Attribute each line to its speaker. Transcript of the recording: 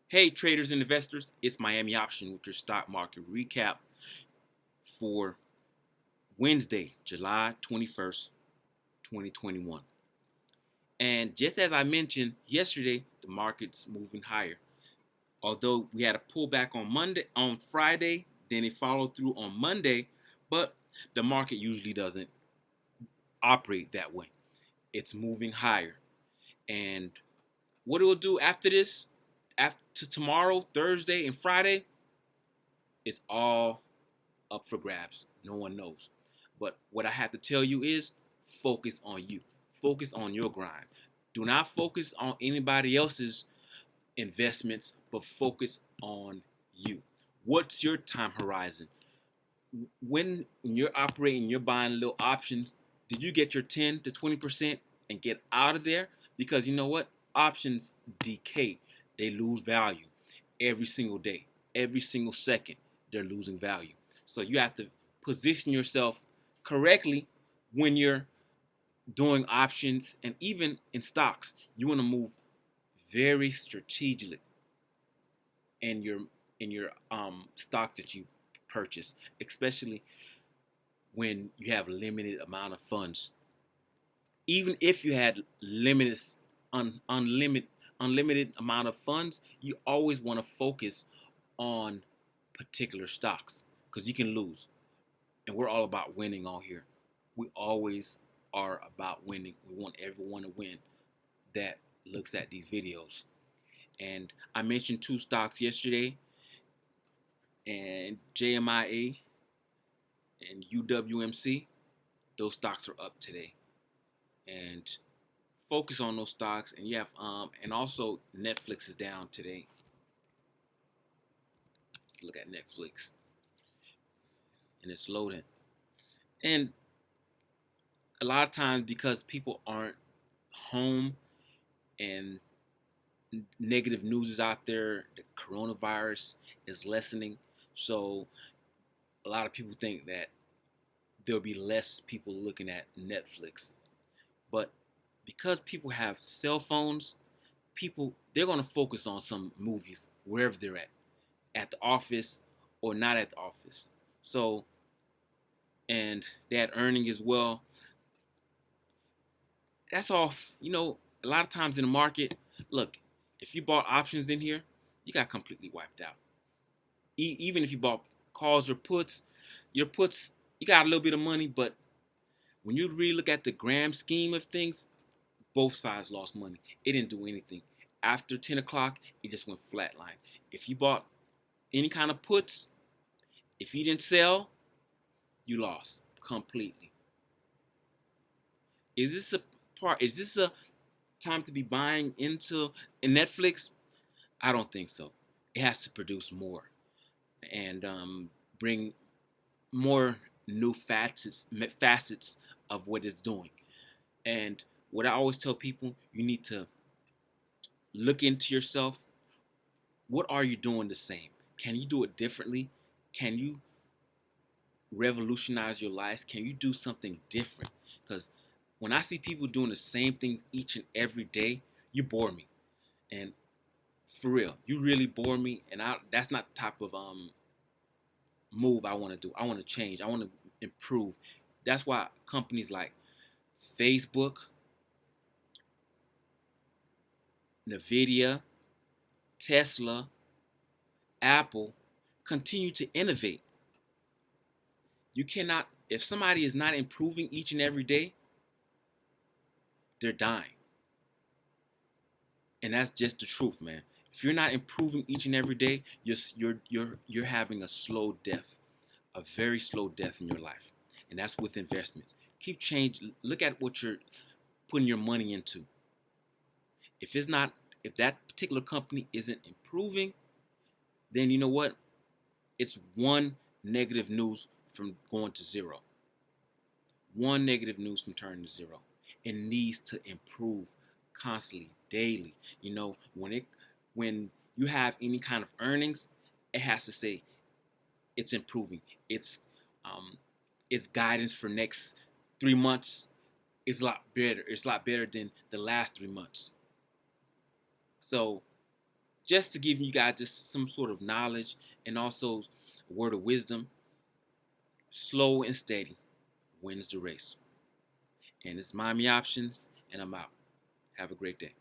Speaker 1: Hey traders and investors, it's Miami Option with your stock market recap for Wednesday, July 21st, 2021. And just as I mentioned yesterday, the market's moving higher. Although we had a pullback on Friday, then it followed through on Monday, but the market usually doesn't operate that way. It's moving higher. And what it will do after this, after tomorrow, Thursday, and Friday, is all up for grabs. No one knows. But what I have to tell you is focus on you. Focus on your grind. Do not focus on anybody else's investments, but focus on you. What's your time horizon? When you're operating, you're buying little options, did you get your 10 to 20% and get out of there? Because you know what? Options decay. They lose value every single day, every single second. They're losing value. So you have to position yourself correctly when you're doing options and even in stocks. You want to move very strategically in your stocks that you purchase, especially when you have a limited amount of funds. Even if you had limited, unlimited amount of funds, you always want to focus on particular stocks because you can lose. And we're all about winning all here. We always are about winning. We want everyone to win that looks at these videos. And I mentioned two stocks yesterday, and JMIA and UWMC. Those stocks are up today. And focus on those stocks. And you have and also Netflix is down today. Look at Netflix, and it's loading. And a lot of times because people aren't home and negative news is out there, the coronavirus is lessening. So a lot of people think that there'll be less people looking at Netflix. But because people have cell phones, people they're gonna focus on some movies wherever they're at the office or not at the office. So and they had earning as well. That's all. A lot of times in the market, look, if you bought options in here, you got completely wiped out. Even if you bought calls or puts, your puts, you got a little bit of money, but when you really look at the grand scheme of things, both sides lost money. It didn't do anything. After 10 o'clock, it just went flatline. If you bought any kind of puts, if you didn't sell, you lost completely. Is this a part? Is this a time to be buying into Netflix? I don't think so. It has to produce more and bring more new facets of what it's doing. And what I always tell people, you need to look into yourself. What are you doing the same? Can you do it differently? Can you revolutionize your lives? Can you do something different? Because when I see people doing the same things each and every day, you bore me. And for real, you really bore me. And that's not the type of move I want to do. I want to change. I want to improve. That's why companies like Facebook, Nvidia, Tesla, Apple continue to innovate. You cannot, if somebody is not improving each and every day, they're dying. And that's just the truth, man. If you're not improving each and every day, you're having a slow death, a very slow death in your life. And that's with investments. Keep change. Look at what you're putting your money into. If that particular company isn't improving, then you know what? It's one negative news from going to zero. One negative news from turning to zero. It needs to improve constantly, daily. When you have any kind of earnings, it has to say it's improving. Its guidance for next 3 months is a lot better. It's a lot better than the last 3 months. So just to give you guys just some sort of knowledge and also a word of wisdom. Slow and steady wins the race. And it's Miami Options, and I'm out. Have a great day.